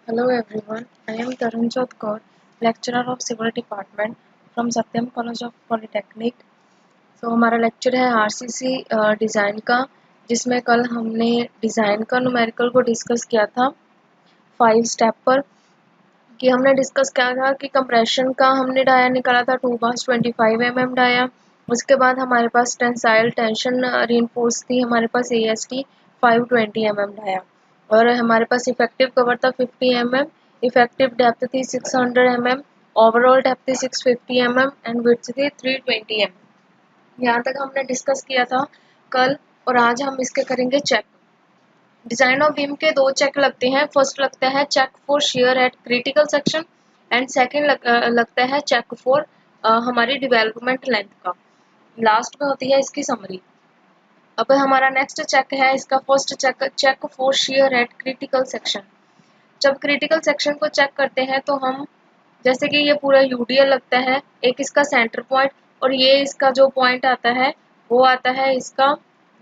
Hello everyone, I am Tarunjot Kaur, lecturer of Civil Department from Satyam College of Polytechnic। हमारा lecture है RCC design का, जिसमें कल हमने डिज़ाइन का न्यूमेरिकल को डिस्कस किया था 5 स्टेप पर। कि हमने डिस्कस किया था कि कंप्रेशन का हमने डाया निकाला था 2 बार 25 mm डाया। उसके बाद हमारे पास टेंसाइल टेंशन रीइंफोर्स थी, हमारे पास AST 520 mm डाया। और हमारे पास इफेक्टिव कवर था 50 mm, इफेक्टिव डेप्थ थी 600 mm, ओवरऑल डेप्थ थी 650 mm एंड विड्थ थी 320 mm। यहाँ तक हमने डिस्कस किया था कल, और आज हम इसके करेंगे चेक। डिजाइन ऑफ बीम के 2 चेक लगते हैं। फर्स्ट लगता है check for shear at critical section and second लगता है चेक फॉर हमारी डेवलपमेंट लेंथ का। लास्ट में होती है इसकी समरी। अब हमारा नेक्स्ट चेक है इसका first check, check for shear at critical section. जब क्रिटिकल सेक्शन को चेक करते हैं तो हम, जैसे कि ये पूरा यूडीएल लगता है, एक इसका सेंटर पॉइंट, और ये इसका जो पॉइंट आता है वो आता है इसका,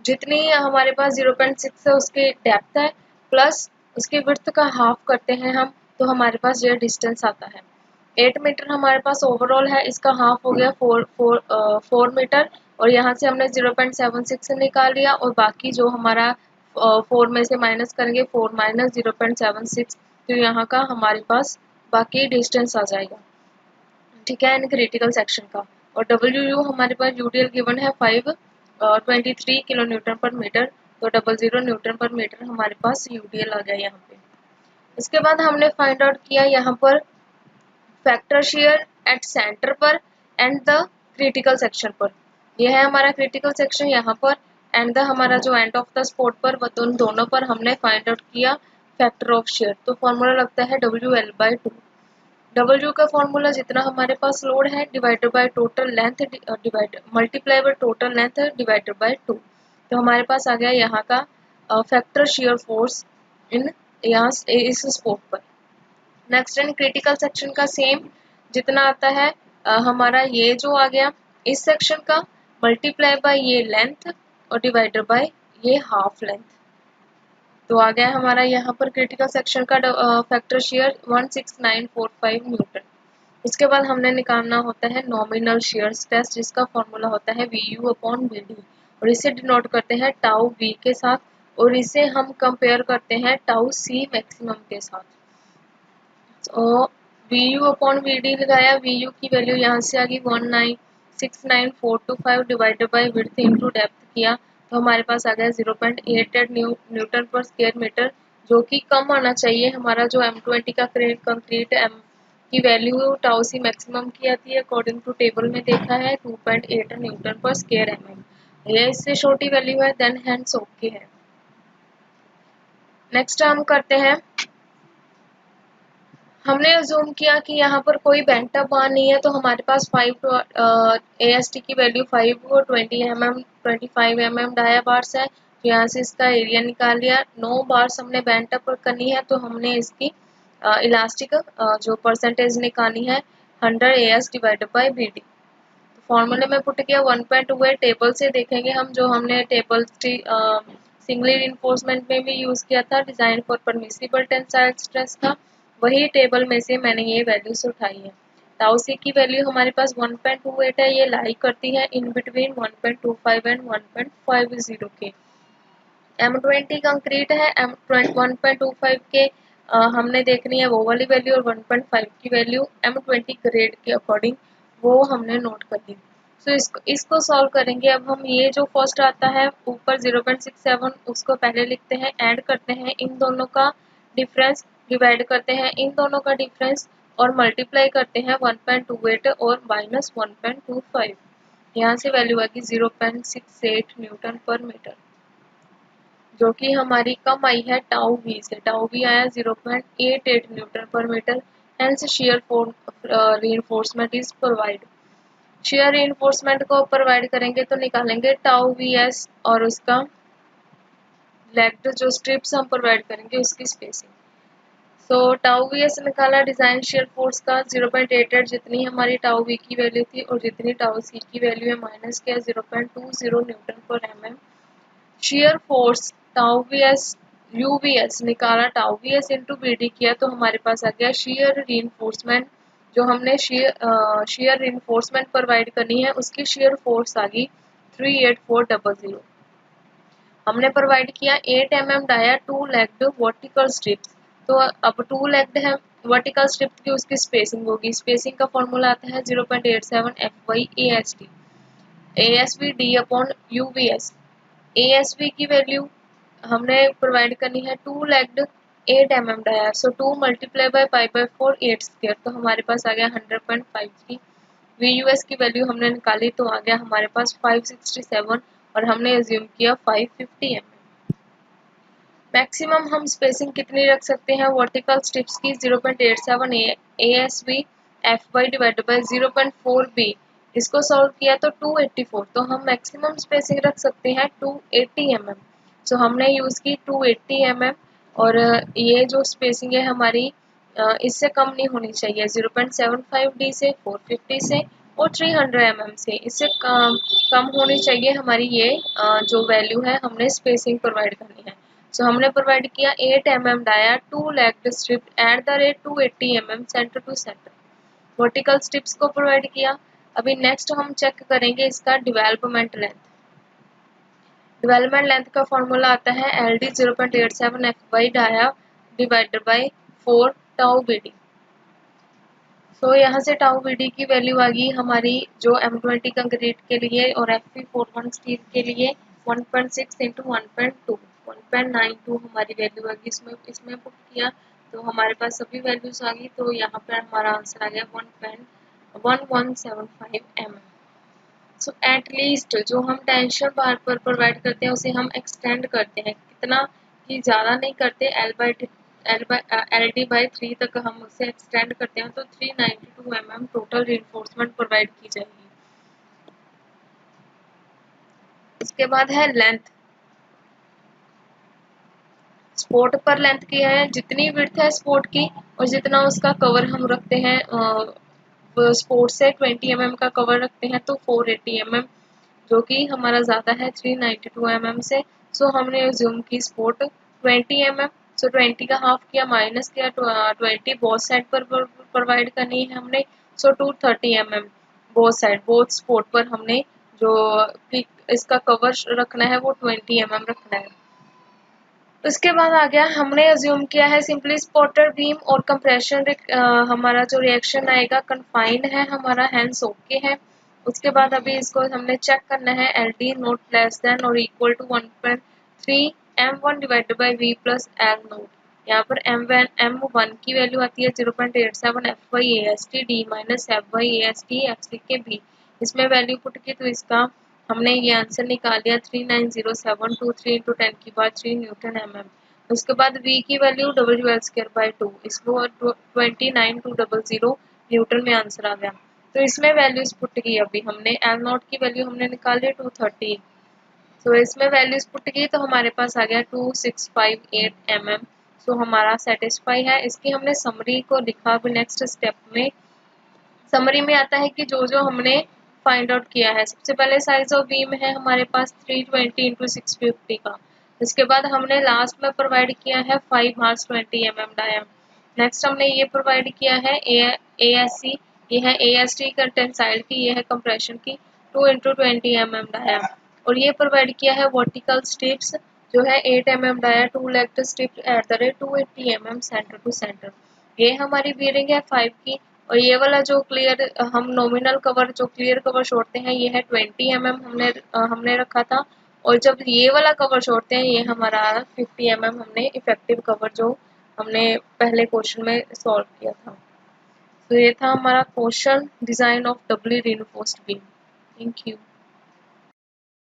जितनी हमारे पास 0.6 है उसकी डेप्थ है, प्लस उसकी विड्थ का हाफ करते हैं हम, तो हमारे पास ये डिस्टेंस आता है 8 मीटर। हमारे पास ओवरऑल है, इसका हाफ हो गया 4 मीटर, और यहाँ से हमने 0.76 निकाल लिया, और बाकी जो हमारा 4 में से माइनस करेंगे 4 माइनस 0.76, तो यहाँ का हमारे पास बाकी डिस्टेंस आ जाएगा। ठीक है, इन क्रिटिकल सेक्शन का। और डब्ल्यू हमारे पास यूडीएल गिवन है 523 किलो न्यूटन पर मीटर, तो 00 न्यूटन पर मीटर हमारे पास यूडीएल आ गया यहाँ पे। इसके बाद हमने फाइंड आउट किया यहाँ पर फैक्टर शेयर एट सेंटर पर एंड द क्रिटिकल सेक्शन पर। यह है हमारा क्रिटिकल सेक्शन यहाँ पर, एंड द हमारा जो एंड ऑफ द स्पॉट पर, उन दोनों पर हमने फाइंड आउट किया फैक्टर ऑफ शेयर। तो फॉर्मूला लगता है WL/2। W का फॉर्मूला जितना हमारे पास लोड है divided by total length, divide multiply by total length divided by 2। तो हमारे पास आ गया यहाँ का फैक्टर शेयर फोर्स इन यहाँ इस स्पॉट पर। नेक्स्ट इन क्रिटिकल सेक्शन का सेम जितना आता है हमारा ये जो आ गया इस सेक्शन का, मल्टीप्लाई बाय ये लेंथ और डिवाइडेड बाय ये हाफ लेंथ। तो आ गया हमारा यहाँ पर क्रिटिकल सेक्शन का फैक्टर शेयर 16945 न्यूटन। उसके बाद हमने निकालना होता है नॉमिनल शेयर स्ट्रेस, जिसका फॉर्मूला होता है VU/VD, और इसे डिनोट करते हैं टाउ V के साथ, और इसे हम कंपेयर करते हैं टाउ C मैक्सिमम के साथ। तो VU/VD लगाया, VU की वैल्यू यहाँ से आ गई 1969425 divided by width into depth किया, तो हमारे पास आ गया 0.88 न्यूटन पर स्क्वायर मीटर, जो कि कम आना चाहिए। हमारा जो M20 का कंक्रीट M की वैल्यू टाउ सी मैक्सिमम की आती है, अकॉर्डिंग टू टेबल में देखा है 2.8 न्यूटन पर स्क्वायर mm। ये इससे छोटी वैल्यू है, देन हैंड्स ओके है। नेक्स्ट हम करते हैं, हमने अज्यूम किया कि यहाँ पर कोई बेंट अप बार नहीं है, तो हमारे पास 5 AST की वैल्यू 520 mm 25 mm डाया बार्स है, तो यहाँ से इसका एरिया निकाल लिया। 9 बार्स हमने बेंट अप करनी है, तो हमने इसकी इलास्टिक जो परसेंटेज निकालनी है 100 AS डिवाइडेड बाई BD। तो फॉर्मूले में पुट किया 1.28, टेबल से देखेंगे हम, जो हमने टेबल सिंगली रिइंफोर्समेंट में भी यूज किया था, design for permissible tensile stress था, वही टेबल में से मैंने ये वैल्यूज उठाई है। टाउ सी की वैल्यू हमारे पास 1.28 है, ये लाई करती है इन बिटवीन 1.25 एंड 1.50 के। M20 कंक्रीट है, M1.25 के हमने देखनी है वो वाली वैल्यू, और 1.5 की वैल्यू M20 ग्रेड के अकॉर्डिंग वो हमने नोट कर ली। तो इसको सॉल्व करेंगे। अब हम ये जो फर्स्ट आता है ऊपर 0.67 उसको पहले लिखते हैं, ऐड करते हैं इन दोनों का डिफरेंस, डिवाइड करते हैं इन दोनों का डिफरेंस, और मल्टीप्लाई करते हैं 1.28 और माइनस 1.25। यहाँ से वैल्यू आएगी 0.68 न्यूटन पर मीटर, जो कि हमारी कम आई है टाउ वी से। टाउ वी आया 0.88 न्यूटन पर metre, hence shear reinforcement is provide. Shear reinforcement को प्रोवाइड करेंगे तो निकालेंगे टाउ वी एस, और उसका लेग्ड जो स्ट्रिप्स हम प्रोवाइड करेंगे उसकी स्पेसिंग। सो टाउ वी एस निकाला डिजाइन शियर फोर्स का 0.88, जितनी हमारी टाउ वी की वैल्यू थी और जितनी टाउ सी की वैल्यू है माइनस किया 0.20 न्यूटन पर mm। Shear force tau V S UVS निकाला, टाउ वीएस इंटू बीडी किया, तो हमारे पास आ गया शियर रीइंफोर्समेंट। जो हमने शियर रीइंफोर्समेंट प्रोवाइड करनी है उसकी शियर फोर्स आ गई 38400। हमने प्रोवाइड किया 8 mm dia 2 legged vertical strips. तो अब 2 लेग्ड है वर्टिकल स्ट्रिप की उसकी स्पेसिंग होगी, स्पेसिंग का फॉर्मूला आता है 0.87 FY ASV D upon UVS। ASV की वैल्यू हमने प्रोवाइड करनी है 2 legged 8 mm dia, so 2 multiply by pi by 4 8 square, तो हमारे पास आ गया 100.53। VUS की वैल्यू हमने निकाली तो आ गया हमारे पास 567 और हमने एज्यूम किया 550 mm। मैक्सिमम हम स्पेसिंग कितनी रख सकते हैं वर्टिकल स्ट्रिप्स की 0.87 ASV FY divided by 0.4 B। इसको सॉल्व किया तो 284, तो हम मैक्सिमम स्पेसिंग रख सकते हैं 280 mm। सो हमने यूज़ की 280 mm और ये जो स्पेसिंग है हमारी इससे कम नहीं होनी चाहिए, 0.75 D से 450 से और 300 mm से, इससे कम होनी चाहिए हमारी ये जो वैल्यू है हमने स्पेसिंग प्रोवाइड करनी है। सो हमने प्रोवाइड किया 8 mm dia 2 legged strip at the rate 280 mm centre to centre, vertical strips को प्रोवाइड किया। अभी नेक्स्ट हम चेक करेंगे इसका डेवलपमेंट लेंथ। डेवलपमेंट लेंथ का फॉर्मूला आता है LD 0.87 FY dia divided by 4 tau BD। तो यहाँ से टाउ BD की वैल्यू आ गई हमारी जो M20 कंक्रीट के लिए और FP41 स्टील के लिए 1.6 इंटू 1.2 1.92 हमारी वैल्यू आ गई। इसमें पुट किया तो हमारे पास सभी वैल्यूज आ गई, तो यहाँ पर हमारा आंसर आ गया 1.1175 mm। सो एट लीस्ट जो हम टेंशन बार पर प्रोवाइड करते हैं उसे हम एक्सटेंड करते हैं, कितना कि ज़्यादा नहीं करते, LD/3 तक हम उसे एक्सटेंड करते हैं, तो 392 mm टोटल रिइंफोर्समेंट प्रोवाइड की जाएगी। उसके बाद है लेंथ। स्पोर्ट पर लेंथ की है जितनी विड्थ है स्पोर्ट की और जितना उसका कवर हम रखते हैं स्पोर्ट से 20 mm का कवर रखते हैं तो 480 mm, जो कि हमारा ज़्यादा है 392 mm से। सो हमने ज़ूम की स्पोर्ट 20 mm, सो 20 का हाफ किया माइनस किया 20 बोथ साइड पर प्रोवाइड करनी है हमने, सो 230 mm बोथ स्पोर्ट पर हमने जो इसका कवर रखना है वो 20 mm रखना है। उसके बाद आ गया हमने अज्यूम किया है सिंपली स्पॉटर बीम और कंप्रेशन हमारा जो रिएक्शन आएगा कन्फाइंड है हमारा, हैंस ओके है। उसके बाद अभी इसको हमने चेक करना है LD नोट लेस देन और equal to 1.3 M1 divided by V plus L not. यहाँ पर M1 की वैल्यू आती है 0.87 FY AST D minus FY AST FC के B। इसमें वैल्यू पुट की तो इसका हमने ये आंसर निकाल लिया 390,723 इंटू 10 की पावर 3 न्यूटन mm। उसके बाद V की वैल्यू WL²/2, इसको 29,200 न्यूटन में आंसर आ गया। तो इसमें वैल्यूज पुट की अभी हमने L नॉट की वैल्यू हमने निकाली 230, तो इसमें वैल्यूज पुट की तो हमारे पास आ गया 2658 mm। सो हमारा सेटिस्फाई है। इसकी हमने समरी को लिखा अभी नेक्स्ट स्टेप में। समरी में आता है कि जो जो हमने फाइंड आउट किया है, सबसे पहले साइज ऑफ बीम है हमारे पास 320 इंटू 650 का। इसके बाद हमने लास्ट में प्रोवाइड किया है 5 मार्क्स 20 mm डाया। नेक्स्ट हमने ये प्रोवाइड किया है ASC, ये है AST का टेंसाइल की, ये है कंप्रेशन की 2 इंटू 20 mm डाया। और ये प्रोवाइड किया है वर्टिकल स्ट्रिप्स जो है 8 mm dia 2 legged strip at the rate 280 mm centre to centre. ये हमारी बियरिंग है 5 की। और ये वाला जो क्लियर हम नॉमिनल कवर जो क्लियर कवर छोड़ते हैं ये है 20 mm हमने रखा था, और जब ये वाला कवर छोड़ते हैं ये हमारा 50 mm हमने इफेक्टिव कवर जो हमने पहले क्वेश्चन में सॉल्व किया था। तो ये था हमारा question design of doubly reinforced beam. Thank you.